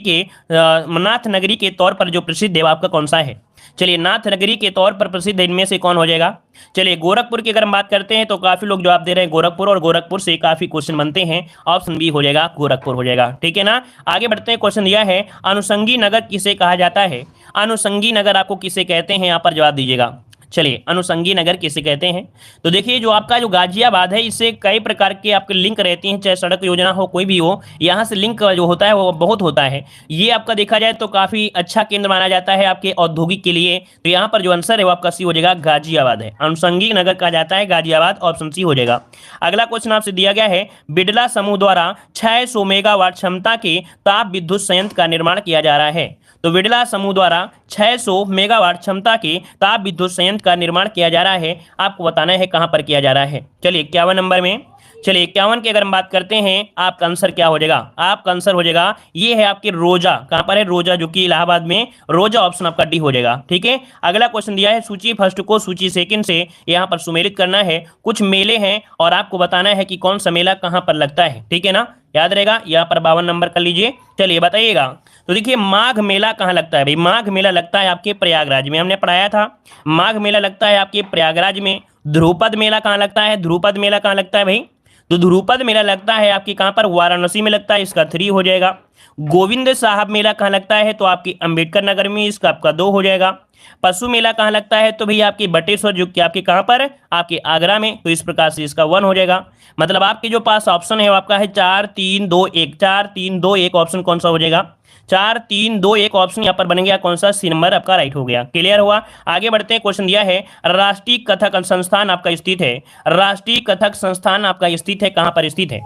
के तौर पर जो प्रसिद्ध है आपका कौन सा है। चलिए नाथ नगरी के तौर पर प्रसिद्ध इनमें से कौन हो जाएगा। चलिए गोरखपुर की अगर हम बात करते हैं तो काफी लोग जवाब दे रहे हैं गोरखपुर, और गोरखपुर से काफी क्वेश्चन बनते हैं, ऑप्शन बी हो जाएगा, गोरखपुर हो जाएगा, ठीक है ना। आगे बढ़ते हैं, क्वेश्चन दिया है अनुषंगी नगर किसे कहा जाता है, अनुषंगी नगर आपको किसे कहते हैं, यहाँ पर जवाब दीजिएगा। चलिए अनुषंगी नगर किसे कहते हैं, तो देखिए जो आपका जो गाजियाबाद है, इससे कई प्रकार के आपके लिंक रहती हैं, चाहे सड़क योजना हो कोई भी हो, यहाँ से लिंक जो होता है वो बहुत होता है। ये आपका देखा जाए तो काफ़ी अच्छा केंद्र माना जाता है आपके औद्योगिक के लिए, तो यहाँ पर जो आंसर है वो आपका सी हो जाएगा, गाजियाबाद है, अनुषंगी नगर कहा जाता है गाजियाबाद, ऑप्शन सी हो जाएगा। अगला क्वेश्चन आपसे दिया गया है बिड़ला समूह द्वारा 600 मेगावाट क्षमता के ताप विद्युत संयंत्र का निर्माण किया जा रहा है, तो बिड़ला समूह द्वारा 600 मेगावाट क्षमता के ताप विद्युत संयंत्र का निर्माण किया जा रहा है, आपको बताना है कहां पर किया जा रहा है। चलिए 51 नंबर में, चलिए 51 की अगर हम बात करते हैं आपका आंसर क्या हो जाएगा, आपका आंसर हो जाएगा ये है आपके रोजा, कहां पर है, रोजा, जो कि इलाहाबाद में, रोजा, ऑप्शन आपका डी हो जाएगा, ठीक है। अगला क्वेश्चन दिया है सूची फर्स्ट को सूची सेकंड से यहां पर सुमेलित करना है, कुछ मेले हैं और आपको बताना है कि कौन सा मेला कहां पर लगता है, ठीक है ना, याद रहेगा, यहाँ पर 52 नंबर कर लीजिए। चलिए बताइएगा, तो देखिए माघ मेला कहाँ लगता है भाई, माघ मेला लगता है आपके प्रयागराज में, हमने पढ़ाया था, माघ मेला लगता है आपके प्रयागराज में। ध्रुपद मेला कहाँ लगता है, ध्रुपद मेला कहाँ लगता है भाई, तो ध्रुपद मेला लगता है आपकी कहाँ पर, वाराणसी में लगता है, इसका 3 हो जाएगा। गोविंद साहब मेला कहाँ लगता है, तो आपकी अंबेडकर नगर में, इसका आपका 2 हो जाएगा। पशु मेला कहाँ लगता है, तो भैया आपकी बटेश्वर, जो कि आपके कहाँ पर, आपके आगरा में, तो इस प्रकार से इसका 1 हो जाएगा। मतलब आपके जो पास ऑप्शन है वो आपका है 4 3 2 1, 4 3 2 1, ऑप्शन कौन सा हो जाएगा, 4 3 2 1, ऑप्शन यहाँ पर बन गया कौन सा, सी नंबर आपका राइट हो गया, क्लियर हुआ। आगे बढ़ते हैं, क्वेश्चन दिया है राष्ट्रीय कथक संस्थान आपका स्थित है, राष्ट्रीय कथक संस्थान आपका स्थित है, कहाँ पर स्थित है।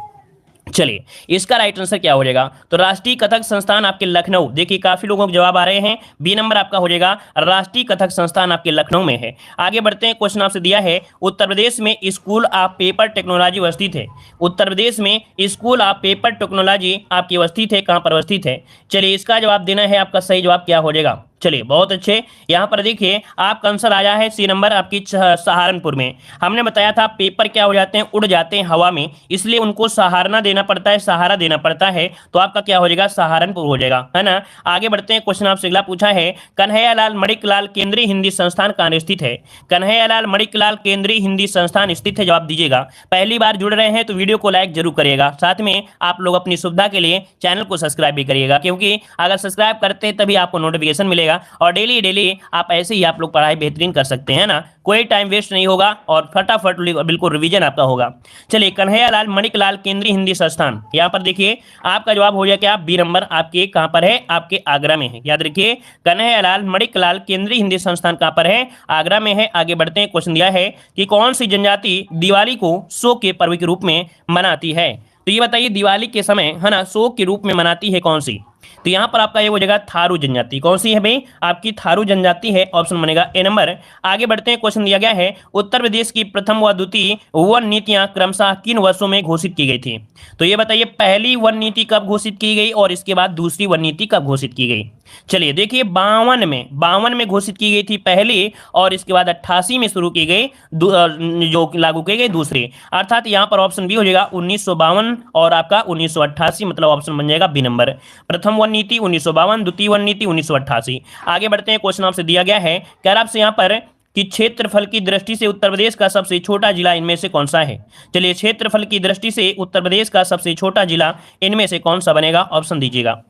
चलिए इसका राइट आंसर क्या हो जाएगा, तो राष्ट्रीय कथक संस्थान आपके लखनऊ, देखिए काफी लोगों के जवाब आ रहे हैं, बी नंबर आपका हो जाएगा, राष्ट्रीय कथक संस्थान आपके लखनऊ में है। आगे बढ़ते हैं, क्वेश्चन आपसे दिया है उत्तर प्रदेश में स्कूल ऑफ पेपर टेक्नोलॉजी अवस्थित है, उत्तर प्रदेश में स्कूल ऑफ पेपर टेक्नोलॉजी आपकी अवस्थित है, कहां पर अवस्थित है। चलिए इसका जवाब देना है, आपका सही जवाब क्या हो जाएगा, चलिए बहुत अच्छे। यहाँ पर देखिए आपका आंसर आया है सी नंबर आपकी सहारनपुर में। हमने बताया था पेपर क्या हो जाते हैं, उड़ जाते हैं हवा में, इसलिए उनको सहारना देना पड़ता है, सहारा देना पड़ता है। तो आपका क्या हो जाएगा, सहारनपुर हो जाएगा, है ना। आगे बढ़ते हैं, क्वेश्चन आपसे अगला पूछा है, कन्हैयालाल मणिकलाल केंद्रीय हिंदी संस्थान कहाँ स्थित है। कन्हैयालाल मणिकलाल केंद्रीय हिंदी संस्थान स्थित है, जवाब दीजिएगा। पहली बार जुड़ रहे हैं तो वीडियो को लाइक जरूर करिएगा, साथ में आप लोग अपनी सुविधा के लिए चैनल को सब्सक्राइब भी करिएगा, क्योंकि अगर सब्सक्राइब करते हैं तभी आपको नोटिफिकेशन मिलेगा और डेली डेली आप ऐसे ही आप लोग पढ़ाई बेहतरीन कर सकते हैं ना, कोई टाइम वेस्ट नहीं होगा और फटाफट बिल्कुल रिवीजन आपका होगा। चलिए, कन्हैयालाल मणिकलाल केंद्रीय हिंदी संस्थान, यहाँ पर देखिए आपका जवाब हो जाए क्या, बी नंबर आपके कहाँ पर है, आपके आगरा में है। याद रखिए कन्हैयालाल मणिकलाल केंद्रीय हिंदी संस्थान कहाँ पर है, आगरा में है। आगे बढ़ते हैं, क्वेश्चन दिया है कि कौन सी जनजाति दिवाली को शोक के पर्व के रूप में मनाती है। तो ये बताइए दिवाली के समय, है ना, शोक के रूप में मनाती है कौन सी। तो यहाँ पर आपका ये हो जाएगा थारू जनजाति। कौन सी है भाई, आपकी थारू जनजाति है, ऑप्शन बनेगा ए नंबर। आगे बढ़ते हैं, क्वेश्चन दिया गया है उत्तर प्रदेश की प्रथम व द्वितीय वन नीतियां क्रमशः किन वर्षों में घोषित की गई थी। तो ये बताइए पहली वन नीति कब घोषित की गई और इसके बाद दूसरी वन नीति कब घोषित की गई। चलिए देखिए 52 में घोषित की गई थी पहली, और इसके बाद 88 में शुरू की गई जो लागू की गई दूसरी, अर्थात यहाँ पर ऑप्शन बी हो जाएगा 1952 और आपका 1988, मतलब ऑप्शन बन जाएगा बी नंबर। प्रथम वन नीति 1952, द्वितीय वन नीति 1988। आगे बढ़ते हैं, क्वेश्चन आपसे दिया गया है, कह रहा आपसे यहाँ पर कि क्षेत्रफल की दृष्टि से उत्तर प्रदेश का सबसे छोटा जिला इनमें से कौन सा है। चलिए क्षेत्रफल की दृष्टि से उत्तर प्रदेश का सबसे छोटा जिला इनमें से कौन सा बनेगा, ऑप्शन दीजिएगा।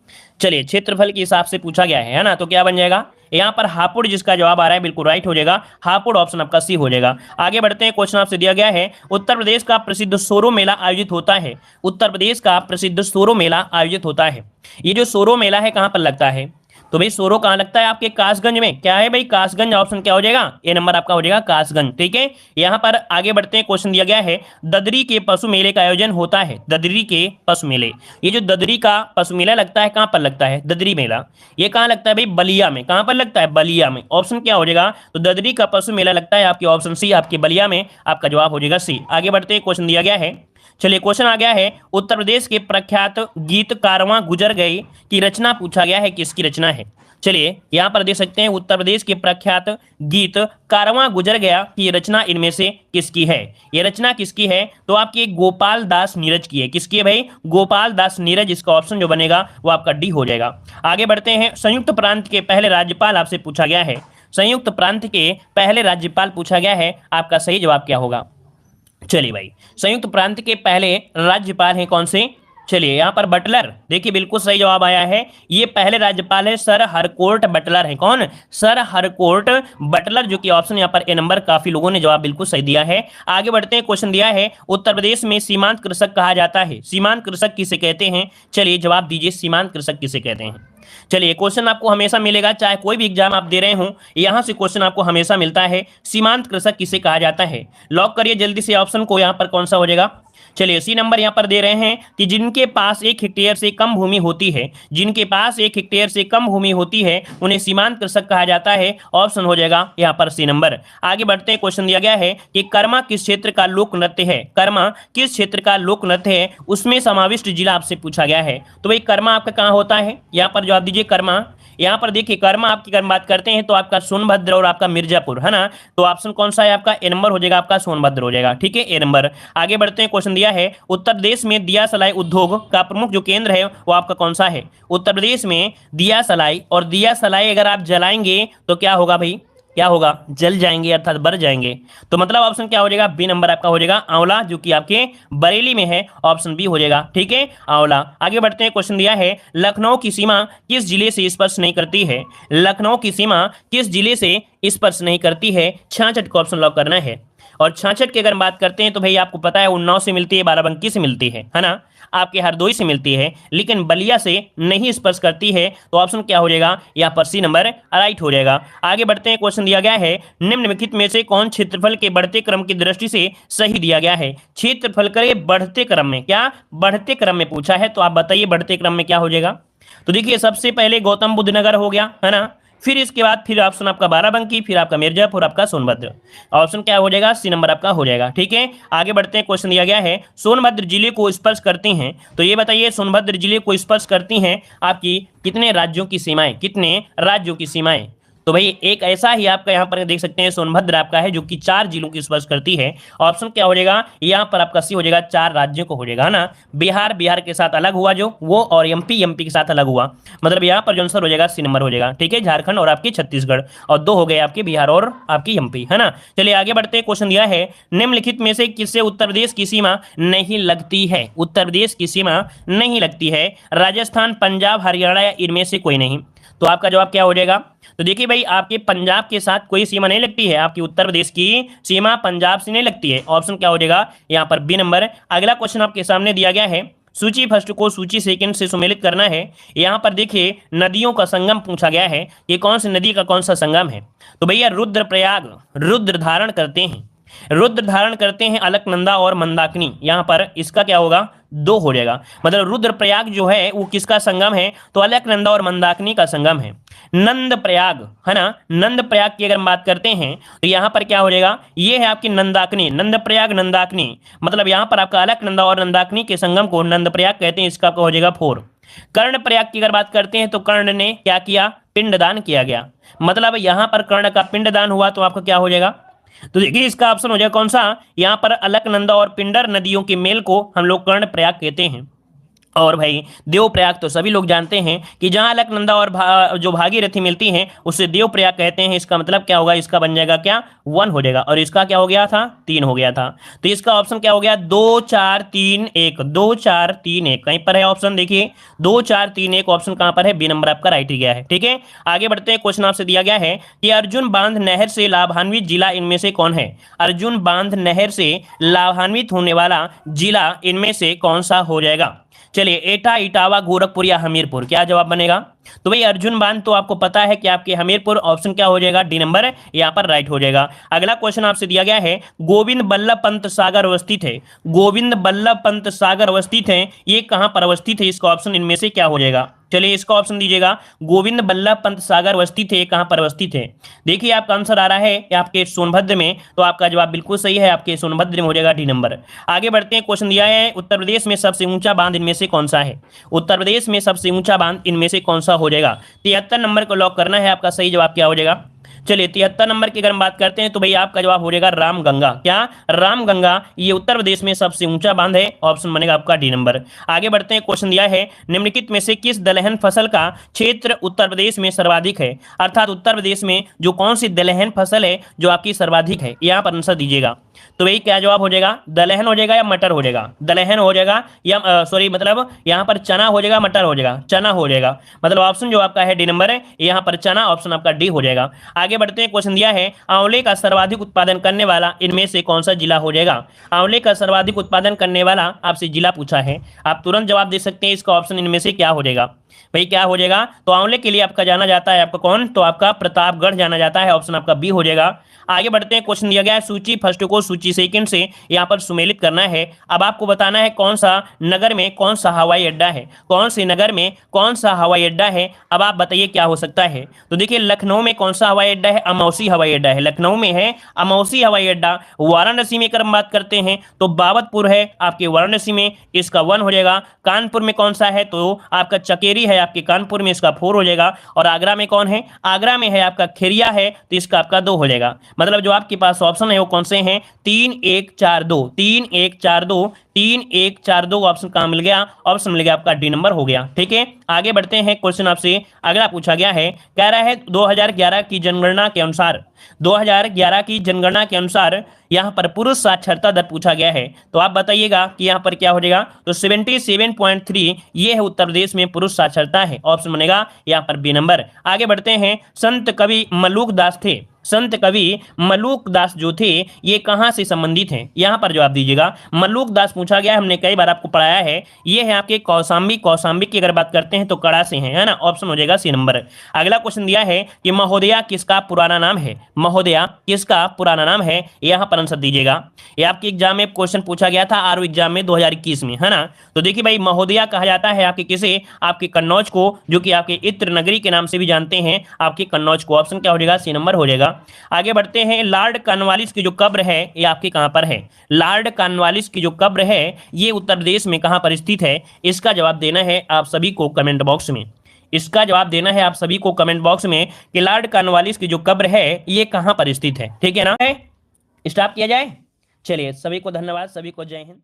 चलिए क्षेत्रफल के हिसाब से पूछा गया है ना, तो क्या बन जाएगा यहाँ पर हापुड़, जिसका जवाब आ रहा है बिल्कुल राइट हो जाएगा, हापुड़ ऑप्शन आपका सी हो जाएगा। आगे बढ़ते हैं, क्वेश्चन आपसे दिया गया है उत्तर प्रदेश का प्रसिद्ध सोरो मेला आयोजित होता है। उत्तर प्रदेश का प्रसिद्ध सोरो मेला आयोजित होता है। ये जो सोरो मेला है कहाँ पर लगता है, तो भाई सोरो कहाँ लगता है, आपके कासगंज में। क्या है भाई, कासगंज, ऑप्शन क्या हो जाएगा, ए नंबर आपका हो जाएगा कासगंज। ठीक है, यहाँ पर आगे बढ़ते हैं, क्वेश्चन दिया गया है ददरी के पशु मेले का आयोजन होता है। ददरी के पशु मेले, ये जो ददरी का पशु मेला लगता है कहाँ पर लगता है, ददरी मेला, ये कहाँ लगता है भाई, बलिया में। कहाँ पर लगता है, बलिया में। ऑप्शन क्या हो जाएगा, तो ददरी का पशु मेला लगता है आपके ऑप्शन सी, आपके बलिया में, आपका जवाब हो जाएगा सी। आगे बढ़ते हैं, क्वेश्चन दिया गया है, चलिए क्वेश्चन आ गया है उत्तर प्रदेश के प्रख्यात गीत कारवां गुजर गए की रचना पूछा गया है, किसकी रचना है। चलिए यहाँ पर देख सकते हैं उत्तर प्रदेश के प्रख्यात गीत कारवां गुजर गया की रचना इनमें से किसकी है। ये रचना किसकी है, तो आपकी गोपाल दास नीरज की है। किसकी है भाई, गोपाल दास नीरज, इसका ऑप्शन जो बनेगा वो आपका डी हो जाएगा। आगे बढ़ते हैं, संयुक्त प्रांत के पहले राज्यपाल आपसे पूछा गया है। संयुक्त प्रांत के पहले राज्यपाल पूछा गया है, आपका सही जवाब क्या होगा। चलिए भाई संयुक्त प्रांत के पहले राज्यपाल हैं कौन से, चलिए यहाँ पर बटलर, देखिए बिल्कुल सही जवाब आया है। ये पहले राज्यपाल है सर हरकोर्ट बटलर है। कौन, सर हरकोर्ट बटलर, जो कि ऑप्शन यहाँ पर ए नंबर, काफी लोगों ने जवाब बिल्कुल सही दिया है। आगे बढ़ते हैं, क्वेश्चन दिया है उत्तर प्रदेश में सीमांत कृषक कहा जाता है। सीमांत कृषक किसे कहते हैं, चलिए जवाब दीजिए, सीमांत कृषक किसे कहते हैं। चलिए क्वेश्चन आपको हमेशा मिलेगा, चाहे कोई भी एग्जाम आप दे रहे हो, यहां से क्वेश्चन आपको हमेशा मिलता है, सीमांत कृषक किसे कहा जाता है। लॉक करिए जल्दी से ऑप्शन को, यहां पर कौन सा हो जाएगा। चलिए सी नंबर यहां पर दे रहे हैं कि जिनके पास 1 हेक्टेयर से कम भूमि होती है, जिनके पास 1 हेक्टेयर से कम भूमि होती है उन्हें सीमांत कृषक कहा जाता है, ऑप्शन हो जाएगा यहां पर सी नंबर। आगे बढ़ते हैं, क्वेश्चन दिया गया है कि कर्मा किस क्षेत्र का लोक नृत्य है। कर्मा किस क्षेत्र का लोक नृत्य है, उसमें समाविष्ट जिला आपसे पूछा गया है। तो भाई कर्मा आपका कहां होता है, यहां पर जवाब दीजिए कर्मा। यहाँ पर देखिए कर्मा आपकी अगर बात करते हैं तो आपका सोनभद्र और आपका मिर्जापुर, है ना, तो ऑप्शन कौन सा है आपका, ए नंबर हो जाएगा, आपका सोनभद्र हो जाएगा। ठीक है, ए नंबर। आगे बढ़ते हैं, क्वेश्चन दिया है उत्तर प्रदेश में दिया सलाई उद्योग का प्रमुख जो केंद्र है वो आपका कौन सा है। उत्तर प्रदेश में दिया सलाई, और दिया सलाई अगर आप जलाएंगे तो क्या होगा भाई, क्या होगा, जल जाएंगे अर्थात बढ़ जाएंगे। तो मतलब ऑप्शन क्या हो जाएगा, बी नंबर आपका हो जाएगा आंवला, जो कि आपके बरेली में है, ऑप्शन बी हो जाएगा। ठीक है, आंवला। आगे बढ़ते हैं, क्वेश्चन दिया है लखनऊ की सीमा किस जिले से स्पर्श नहीं करती है। लखनऊ की सीमा किस जिले से स्पर्श नहीं करती है, 66 को ऑप्शन लॉक करना है। और 66 की अगर बात करते हैं तो भाई आपको पता है उन्नाव से मिलती है, बाराबंकी से मिलती है ना, आपके हरदोई से मिलती है, लेकिन बलिया से नहीं स्पर्श करती है। तो ऑप्शन क्या हो जाएगा, यहाँ पर सी नंबर राइट हो जाएगा। आगे बढ़ते हैं, क्वेश्चन दिया गया है निम्नलिखित में से कौन क्षेत्रफल के बढ़ते क्रम की दृष्टि से सही दिया गया है। क्षेत्रफल के बढ़ते क्रम में, क्या बढ़ते क्रम में पूछा है, तो आप बताइए बढ़ते क्रम में क्या हो जाएगा। तो देखिए सबसे पहले गौतम बुद्ध नगर हो गया, है ना, फिर इसके बाद फिर ऑप्शन आपका बाराबंकी, फिर आपका मिर्जापुर, आपका सोनभद्र। ऑप्शन क्या हो जाएगा, सी नंबर आपका हो जाएगा। ठीक है, आगे बढ़ते हैं। क्वेश्चन दिया गया है सोनभद्र जिले को स्पर्श करती हैं, तो ये बताइए सोनभद्र जिले को स्पर्श करती हैं आपकी कितने राज्यों की सीमाएं, कितने राज्यों की सीमाएं। तो भाई एक ऐसा ही आपका यहाँ पर देख सकते हैं सोनभद्र आपका है जो कि 4 जिलों की स्पर्श करती है। ऑप्शन क्या हो जाएगा यहाँ पर आपका सी हो जाएगा, 4 राज्यों को हो जाएगा, है ना। बिहार के साथ अलग हुआ जो वो, और एमपी के साथ अलग हुआ, मतलब यहाँ पर जो आंसर हो जाएगा सी नंबर हो जाएगा। ठीक है, झारखंड और आपकी छत्तीसगढ़, और 2 हो गए आपके बिहार और आपकी एमपी, है ना। चलिए आगे बढ़ते हैं। क्वेश्चन दिया है निम्नलिखित में से किससे उत्तर प्रदेश की सीमा नहीं लगती है, उत्तर प्रदेश की सीमा नहीं लगती है, राजस्थान, पंजाब, हरियाणा या इनमें से कोई नहीं। तो आपका जवाब क्या हो जाएगा, तो देखिए भाई आपके पंजाब के साथ कोई सीमा नहीं लगती है, आपकी उत्तर प्रदेश की सीमा पंजाब से नहीं लगती है। ऑप्शन क्या हो जाएगा यहाँ पर बी नंबर। अगला क्वेश्चन आपके सामने दिया गया है, सूची फर्स्ट को सूची सेकंड से सुमेलित करना है। यहाँ पर देखिए नदियों का संगम पूछा गया है, ये कौन सी नदी का कौन सा संगम है। तो भैया रुद्रप्रयाग रुद्र धारण करते हैं, रुद्र धारण करते हैं अलकनंदा और मंदाकिनी, यहाँ पर इसका क्या होगा 2 हो जाएगा। मतलब रुद्रप्रयाग जो है वो किसका संगम है, तो अलकनंदा और मंदाकिनी का संगम है। नंद प्रयाग, है ना, नंद प्रयाग की अगर हम बात करते हैं तो यहाँ पर क्या हो जाएगा, ये है आपकी नंदाकिनी, नंद प्रयाग नंदाकिनी, मतलब यहाँ पर आपका अलकनंदा और मंदाकिनी के संगम को नंद प्रयाग कहते हैं, इसका हो जाएगा 4। कर्ण प्रयाग की अगर बात करते हैं तो कर्ण ने क्या किया, पिंडदान किया गया, मतलब यहाँ पर कर्ण का पिंडदान हुआ, तो आपका क्या हो जाएगा, तो देखिए इसका ऑप्शन हो जाएगा कौन सा, यहाँ पर अलकनंदा और पिंडर नदियों के मेल को हम लोग कर्ण प्रयाग कहते हैं। और भाई देव प्रयाग तो सभी लोग जानते हैं कि जहां अलकनंदा और जो भागीरथी मिलती हैं उसे देव प्रयाग कहते हैं। इसका मतलब क्या होगा, इसका बन जाएगा क्या 1 हो जाएगा, और इसका क्या हो गया था 3 हो गया था। तो इसका ऑप्शन क्या हो गया 2 4 3 1, 2 4 3 1 कहीं पर है ऑप्शन, देखिए 2 4 3 1 ऑप्शन कहां पर है, बी नंबर आपका राइट ही गया है। ठीक है, आगे बढ़ते हैं। क्वेश्चन आपसे दिया गया है कि अर्जुन बांध नहर से लाभान्वित जिला इनमें से कौन है, अर्जुन बांध नहर से लाभान्वित होने वाला जिला इनमें से कौन सा हो जाएगा। चलिए एटा, इटावा, गोरखपुर या हमीरपुर, क्या जवाब बनेगा, तो भाई अर्जुन बांध तो आपको पता है कि आपके हमीरपुर, ऑप्शन क्या हो जाएगा डी नंबर यहाँ पर राइट हो जाएगा। अगला क्वेश्चन आपसे दिया गया है गोविंद बल्लभ पंत सागर अवस्थित है, गोविंद बल्लभ पंत सागर अवस्थित है, ये कहां पर अवस्थित है, इसका ऑप्शन इनमें से क्या हो जाएगा। चलिए इसका ऑप्शन दीजिएगा, गोविंद बल्लभ पंत सागर अवस्थित है, कहां पर अवस्थित है। देखिए आपका आंसर आ रहा है आपके सोनभद्र में, तो आपका जवाब बिल्कुल सही है, आपके सोनभद्र में हो जाएगा डी नंबर। आगे बढ़ते हैं। क्वेश्चन दिया है उत्तर प्रदेश में सबसे ऊंचा बांध इनमें से कौन सा है, उत्तर प्रदेश में सबसे ऊंचा बांध इनमें से कौन सा हो जाएगा। 73 नंबर को लॉक करना है, आपका सही जवाब क्या हो जाएगा। चलिए 73 नंबर की अगर हम बात करते हैं तो भाई आपका जवाब हो जाएगा रामगंगा, क्या रामगंगा, ये उत्तर प्रदेश में सबसे ऊंचा बांध है, ऑप्शन बनेगा आपका डी नंबर। आगे बढ़ते हैं। क्वेश्चन दिया है निम्नलिखित में से किस दलहन फसल का क्षेत्र उत्तर प्रदेश में सर्वाधिक है, अर्थात उत्तर प्रदेश में जो कौन सी दलहन फसल है जो आपकी सर्वाधिक है, यहाँ पर आंसर दीजिएगा। तो भाई क्या जवाब हो जाएगा, दलहन हो जाएगा या मटर हो जाएगा, दलहन हो जाएगा या सॉरी मतलब यहाँ पर चना हो जाएगा, मटर हो जाएगा, चना हो जाएगा, मतलब ऑप्शन जो आपका है डी नंबर है, यहाँ पर चना, ऑप्शन आपका डी हो जाएगा। आगे बढ़ते हैं। क्वेश्चन दिया है आंवले का सर्वाधिक उत्पादन करने वाला इनमें से कौन सा जिला हो जाएगा, आंवले का सर्वाधिक उत्पादन करने वाला आपसे जिला पूछा है, आप तुरंत जवाब दे सकते हैं, इसका ऑप्शन इनमें से क्या हो जाएगा। भाई क्या हो जाएगा, तो आंवले के लिए आपका जाना जाता है आपका कौन, तो आपका प्रतापगढ़ जाना जाता है, ऑप्शन आपका बी हो जाएगा। आगे बढ़ते हैं। क्वेश्चन दिया गया है सूची फर्स्ट को सूची सेकंड से यहाँ पर सुमेलित करना है। अब आपको बताना है कौन सा नगर में कौन सा हवाई अड्डा है, कौन से नगर में कौन सा हवाई अड्डा है। अब आप बताइए क्या हो सकता है। तो देखिए लखनऊ में कौन सा हवाई अड्डा है, अमौसी हवाई अड्डा है, लखनऊ में है अमौसी हवाई अड्डा। वाराणसी में अगर हम बात करते हैं तो बाबतपुर है आपके वाराणसी में, इसका 1 हो जाएगा। कानपुर में कौन सा है, तो आपका चकेरी है आपके कानपुर में, इसका 4 हो जाएगा। और आगरा में कौन है, आगरा में है आपका खेरिया है, तो इसका आपका 2 हो जाएगा। मतलब जो आपके पास ऑप्शन है वो कौन से हैं, 3 1 4 2, 3 1 4 2, 3 1 4 2 ऑप्शन कहां मिल गया, ऑप्शन मिल गया आपका डी नंबर हो गया। ठीक है, आगे बढ़ते हैं। क्वेश्चन आपसे अगला पूछा गया है, कह रहा है 2011 की जनगणना के अनुसार, 2011 की जनगणना के अनुसार यहाँ पर पुरुष साक्षरता दर पूछा गया है। तो आप बताइएगा कि यहाँ पर क्या हो जाएगा, तो 77.3 ये है उत्तर प्रदेश में पुरुष साक्षरता है, ऑप्शन बनेगा यहाँ पर बी नंबर। आगे बढ़ते हैं। संत कवि मलूक दास थे, संत कवि मलूक दास जो थे ये कहां से संबंधित हैं? यहां पर जवाब दीजिएगा। मलूक दास पूछा गया, हमने कई बार आपको पढ़ाया है। ये है आपके कौशाम्बी। कौशाम्बी की अगर बात करते हैं तो कड़ा से हैं, है ना। ऑप्शन हो जाएगा सी नंबर। अगला क्वेश्चन दिया है कि महोदया किसका पुराना नाम है? महोदया किसका पुराना नाम है? यहां पर आंसर दीजिएगा। ये आपके एग्जाम में क्वेश्चन पूछा गया था आरओ एग्जाम में 2021 में, है ना। तो देखिए भाई, महोदया कहा जाता है आपके किसे? आपके कन्नौज को, जो कि आपके इत्र नगरी के नाम से भी जानते हैं, आपके कन्नौज को। ऑप्शन क्या हो जाएगा? सी नंबर हो जाएगा। आगे बढ़ते हैं। लॉर्ड कॉर्नवालिस की जो कब्र है ये आपके कहां पर है? लॉर्ड कॉर्नवालिस की जो कब्र है ये उत्तर प्रदेश में कहां पर स्थित है? इसका जवाब देना है आप सभी को कमेंट बॉक्स में। इसका जवाब देना है आप सभी को कमेंट बॉक्स में कि लॉर्ड कॉर्नवालिस की जो कब्र है ये कहां पर स्थित है। ठीक है ना? है स्टॉप किया जाए। चलिए, सभी को धन्यवाद, सभी को जय हिंद।